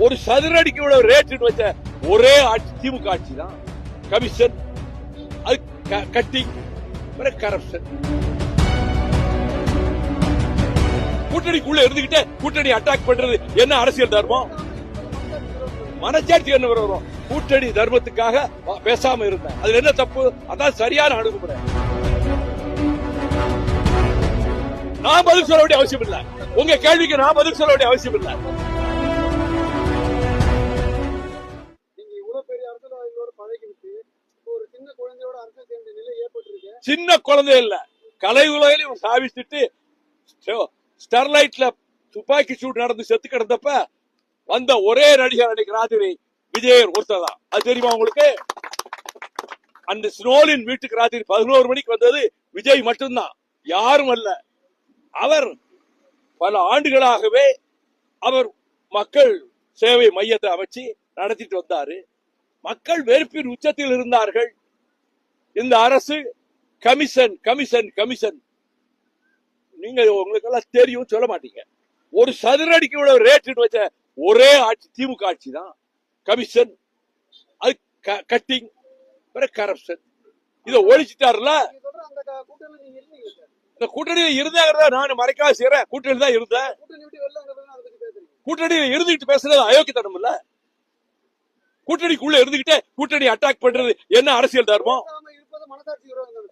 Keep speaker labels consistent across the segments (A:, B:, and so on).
A: ஒரு சதுரடிக்கு இவ்வளவு ரேட் வச்ச ஒரே ஆட்சி திமுக ஆட்சி தான். கமிஷன், அது கட்டிங், கரப்ஷன். கூட்டணிக்குள்ள இருந்துகிட்டே கூட்டணி அட்டாக் பண்றது என்ன அரசியல் தர்மம்? மனச்சாட்சி என்ன வரும்? கூட்டணி தர்மத்துக்காக பேசாம இருந்தேன். அதுல என்ன தப்பு? அதான் சரியான அணுகுமுறை. நான் பதில் சொல்ல வேண்டிய அவசியம் இல்ல. உங்க கேள்விக்கு நான் பதில் சொல்ல வேண்டிய அவசியம் இல்ல.
B: நீங்க இவ்வளவு பெரிய அரசியல்வாதிகளோட பழகிவிட்டு ஒரு சின்ன குழந்தையோட அரசியல் சேர்ந்த நிலை ஏற்பட்டிருக்கு.
A: சின்ன குழந்தை இல்ல, கலை உலகிலும் சாவிச்சுட்டு ஸ்டெர்லைட்ல துப்பாக்கி சூடு நடந்து செத்து கிடந்தப்ப வந்த ஒரே நடிகர் அன்னைக்கு ராத்திரி விஜயர் ஒருத்தர் தான். அது தெரியுமா உங்களுக்கு? அந்த ஸ்னோலின் வீட்டுக்கு ராத்திரி 11 மணிக்கு வந்தது விஜய் மட்டும்தான், யாரும் அல்ல. அவர் பல ஆண்டுகளாகவே அவர் மக்கள் சேவை மையத்தை அமைச்சு நடத்திட்டு வந்தாரு. மக்கள் வெறுப்பின் உச்சத்தில் இருந்தார்கள். இந்த அரசு கமிஷன் கமிஷன் கமிஷன், நீங்க உங்களுக்கு எல்லாம் தெரியும், சொல்ல மாட்டீங்க. ஒரு சதுரடிக்கு இவ்வளவு ரேட் வச்ச ஒரே ஆட்சி திமுக ஆட்சி தான். கமிஷன், அது கட்டிங், கரப்ஷன். இதை ஒழிச்சிட்டாருல. இந்த கூட்டணியில இருந்தாங்க, நான் மறைக்காத செய்யறேன். கூட்டணி தான் இருந்தேன். கூட்டணியில இருந்துகிட்டு பேசுறது அயோக்கியத்தனம் இல்ல. கூட்டணிக்குள்ள இருந்துகிட்டே கூட்டணி அட்டாக் பண்றது என்ன அரசியல் தர்மம்?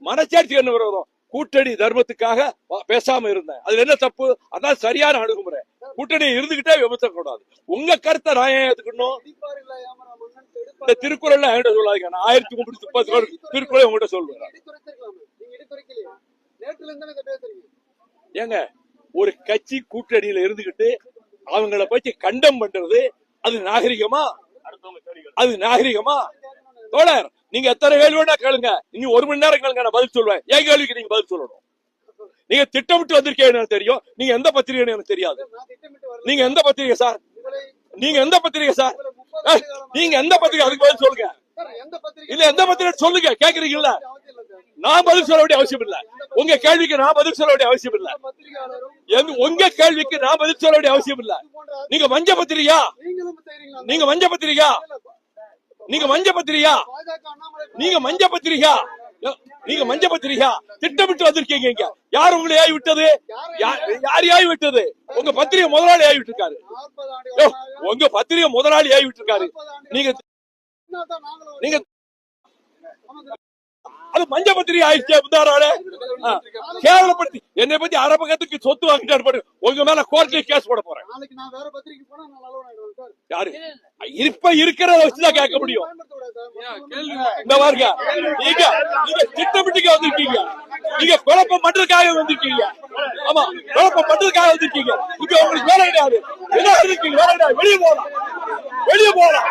A: மனச்சாட்சி என்ன விரோதம்? கூட்டணி தர்மத்துக்காக பேசாம இருந்தேன். அதுல என்ன தப்பு? அதான் சரியான அணுகுமுறை. கூட்டணி இருந்துகிட்டே விமர்சனம் கூடாது. உங்க கருத்தை நான் ஏன் ஏத்துக்கணும்? இந்த திருக்குறள் என்கிட்ட சொல்லாதீங்க. நான் 1330 திருக்குறளை உங்ககிட்ட சொல்லுவேன். ஏங்க, ஒரு கட்சி கூட்டணியில இருந்துகிட்டு அவங்கள பத்தி கண்டம் பண்றது அது நாகரிகமா? அது நாகரிகமா? தோழர், நீங்க எத்தனை கேள்வி வேணா கேளுங்க. இனி 1 மணி நேரம் கேளுங்க, நான் பதில் சொல்லுவேன். என் கேள்விக்கு நீங்க பதில் சொல்லணும். நீங்க திட்டமிட்டு வந்திருக்கீங்க தெரியும். நீங்க எந்த பத்திரிகை எனக்கு தெரியாது. நீங்க எந்த பத்திரிகை சார்? நீங்க எந்த பத்திரிகை சார்? நீங்க எந்த பத்திரிகை? அதுக்கு பதில் சொல்லுங்க. இல்ல, எந்த பத்திரிகை சொல்லுங்க. கேக்குறீங்கல்ல, நான் பதில் சொல்ல வேண்டிய அவசியம் இல்ல. உங்க கேள்விக்கு நான் பதில் சொல்ல வேண்டிய அவசியம் இல்ல. உங்க கேள்விக்கு நான் பதில் சொல்ல வேண்டிய அவசியம் இல்ல. நீங்க மஞ்ச பத்திரிகா? நீங்க மஞ்ச பத்திரிகா? நீங்க மஞ்ச பத்திரிகா? நீங்க மஞ்ச பத்திரிகா? நீங்க மஞ்ச பத்திரிகா திட்டமிட்டு வந்திருக்கீங்க. யார் உங்களை ஆகி விட்டது? யாரையாகி விட்டது? உங்க பத்திரிகை முதலாளி ஆகி விட்டு இருக்காரு. உங்க பத்திரிகை முதலாளி ஆகி விட்டு இருக்காரு. நீங்க நீங்க அது மஞ்ச பத்திரிகை ஆயிடுச்சு. கேவலப்படுத்தி என்னை பத்தி அரபகத்துக்கு சொத்து வாங்கிட்டாரு. உங்க மேல கோர்ட்ல கேஸ் போட போறேன். யாரு இப்ப இருக்கிறத வச்சுதான் கேட்க முடியும். இந்த பாருங்க, நீங்க திட்டமிட்டு வந்திருக்கீங்க. நீங்க குழப்பம் பண்றதுக்காக வந்திருக்கீங்க. ஆமா, குழப்பம் பண்றதுக்காக வந்திருக்கீங்க. இங்க உங்களுக்கு வேலை கிடையாது. வெளியே போகலாம், வெளியே போகலாம்.